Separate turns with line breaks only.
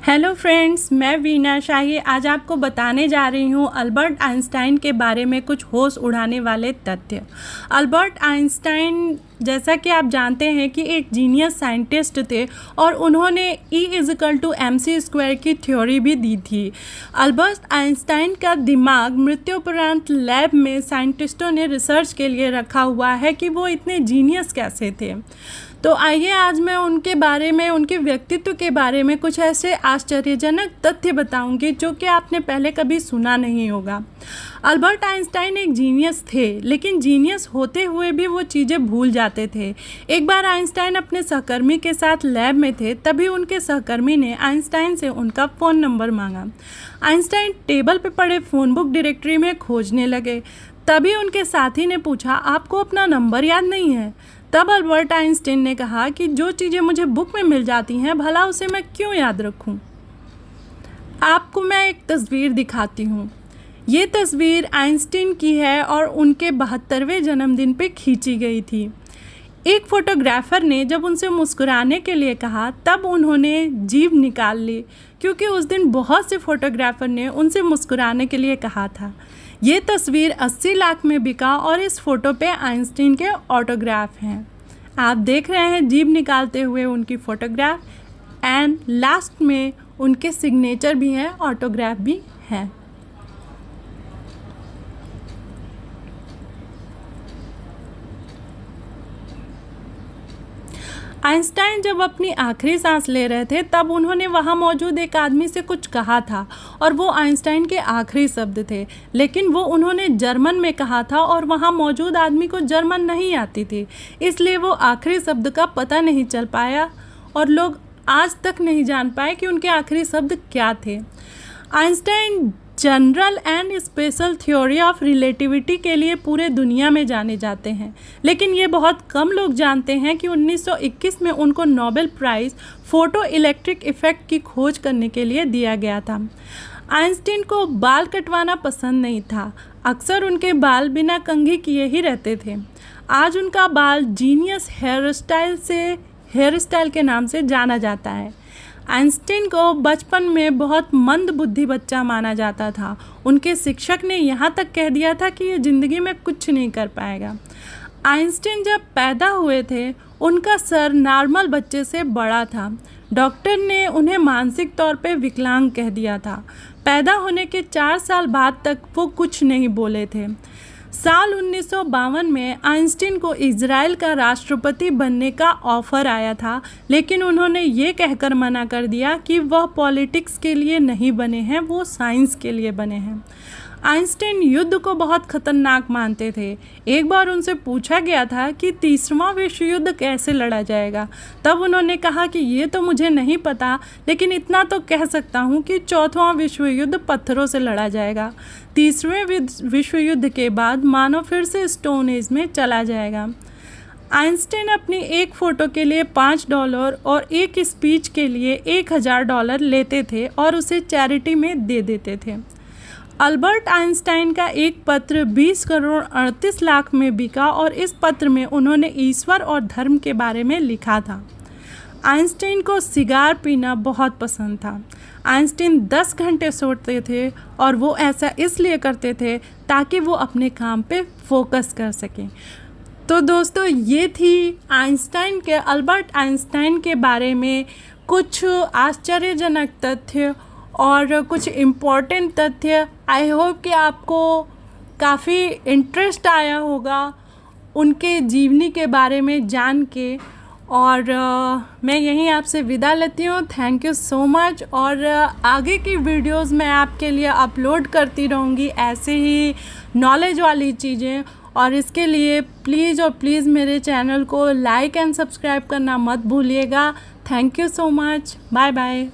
Hello friends, मैं वीना शाही आज आपको बताने जा रही हूँ अल्बर्ट आइंस्टाइन के बारे में कुछ होश उड़ाने वाले तथ्य। अल्बर्ट आइंस्टाइन जैसा कि आप जानते हैं कि एक जीनियस साइंटिस्ट थे और उन्होंने E=mc² की थ्योरी भी दी थी। अल्बर्ट आइंस्टाइन का दिमाग मृत्युपरांत लैब में साइंटिस्टों ने रिसर्च के लिए रखा हुआ है कि वो इतने जीनियस कैसे थे। तो आइए आज मैं उनके बारे में, उनके व्यक्तित्व के बारे में कुछ ऐसे आश्चर्यजनक तथ्य बताऊंगी जो कि आपने पहले कभी सुना नहीं होगा। अल्बर्ट आइंस्टाइन एक जीनियस थे, लेकिन जीनियस होते हुए भी वो चीज़ें भूल जाते थे। एक बार आइंस्टाइन अपने सहकर्मी के साथ लैब में थे, तभी उनके सहकर्मी ने आइंस्टाइन से उनका फ़ोन नंबर मांगा। आइंस्टाइन टेबल पे पड़े फ़ोन बुक डायरेक्टरी में खोजने लगे। तभी उनके साथी ने पूछा, आपको अपना नंबर याद नहीं है? तब अल्बर्ट आइंस्टाइन ने कहा कि जो चीज़ें मुझे बुक में मिल जाती हैं, भला उसे मैं क्यों याद रखूं? आपको मैं एक तस्वीर दिखाती हूँ। ये तस्वीर आइंस्टाइन की है और उनके 72वें जन्मदिन पे खींची गई थी। एक फोटोग्राफर ने जब उनसे मुस्कुराने के लिए कहा, तब उन्होंने जीभ निकाल ली, क्योंकि उस दिन बहुत से फोटोग्राफर ने उनसे मुस्कुराने के लिए कहा था। ये तस्वीर 80 लाख में बिका और इस फ़ोटो पे आइंस्टाइन के ऑटोग्राफ हैं। आप देख रहे हैं जीभ निकालते हुए उनकी फ़ोटोग्राफ, एंड लास्ट में उनके सिग्नेचर भी हैं, ऑटोग्राफ भी है। आइंस्टाइन जब अपनी आखिरी सांस ले रहे थे, तब उन्होंने वहाँ मौजूद एक आदमी से कुछ कहा था और वो आइंस्टाइन के आखिरी शब्द थे, लेकिन वो उन्होंने जर्मन में कहा था और वहाँ मौजूद आदमी को जर्मन नहीं आती थी, इसलिए वो आखिरी शब्द का पता नहीं चल पाया और लोग आज तक नहीं जान पाए कि उनके आखिरी शब्द क्या थे। Einstein general and special theory of relativity के लिए पूरे दुनिया में जाने जाते हैं, लेकिन ये बहुत कम लोग जानते हैं कि 1921 में उनको Nobel prize photo electric effect की खोज करने के लिए दिया गया था। आइंस्टाइन को बाल कटवाना पसंद नहीं था, अक्सर उनके बाल बिना कंघी किए ही रहते थे। आज उनका बाल जीनियस हेयर स्टाइल के नाम से जाना जाता है। आइंस्टाइन को बचपन में बहुत मंद बुद्धि बच्चा माना जाता था। उनके शिक्षक ने यहाँ तक कह दिया था कि ये ज़िंदगी में कुछ नहीं कर पाएगा। आइंस्टाइन जब पैदा हुए थे, उनका सर नॉर्मल बच्चे से बड़ा था। डॉक्टर ने उन्हें मानसिक तौर पे विकलांग कह दिया था। पैदा होने के 4 साल बाद तक वो कुछ नहीं बोले थे। साल 1952 में आइंस्टाइन को इजराइल का राष्ट्रपति बनने का ऑफ़र आया था, लेकिन उन्होंने ये कहकर मना कर दिया कि वह पॉलिटिक्स के लिए नहीं बने हैं, वो साइंस के लिए बने हैं। आइंस्टाइन युद्ध को बहुत ख़तरनाक मानते थे। एक बार उनसे पूछा गया था कि तीसरा विश्व युद्ध कैसे लड़ा जाएगा, तब उन्होंने कहा कि ये तो मुझे नहीं पता, लेकिन इतना तो कह सकता हूँ कि चौथा विश्व युद्ध पत्थरों से लड़ा जाएगा। तीसरे विश्व युद्ध के बाद मानव फिर से स्टोन एज में चला जाएगा। आइंस्टाइन अपनी एक फ़ोटो के लिए $5 और एक स्पीच के लिए $1000 लेते थे और उसे चैरिटी में दे देते थे। अल्बर्ट आइंस्टाइन का एक पत्र 20 करोड़ 38 लाख में बिका और इस पत्र में उन्होंने ईश्वर और धर्म के बारे में लिखा था। आइंस्टाइन को सिगार पीना बहुत पसंद था। आइंस्टाइन 10 घंटे सोते थे और वो ऐसा इसलिए करते थे ताकि वो अपने काम पे फोकस कर सकें। तो दोस्तों, ये थी अल्बर्ट आइंस्टाइन के बारे में कुछ आश्चर्यजनक तथ्य और कुछ इम्पॉर्टेंट तथ्य। आई होप कि आपको काफ़ी इंटरेस्ट आया होगा उनके जीवनी के बारे में जान के, और मैं यहीं आपसे विदा लेती हूँ। Thank you so much. और आगे की वीडियोस मैं आपके लिए अपलोड करती रहूँगी ऐसे ही नॉलेज वाली चीज़ें, और इसके लिए प्लीज़ मेरे चैनल को लाइक एंड सब्सक्राइब करना मत भूलिएगा। Thank you so much. Bye bye.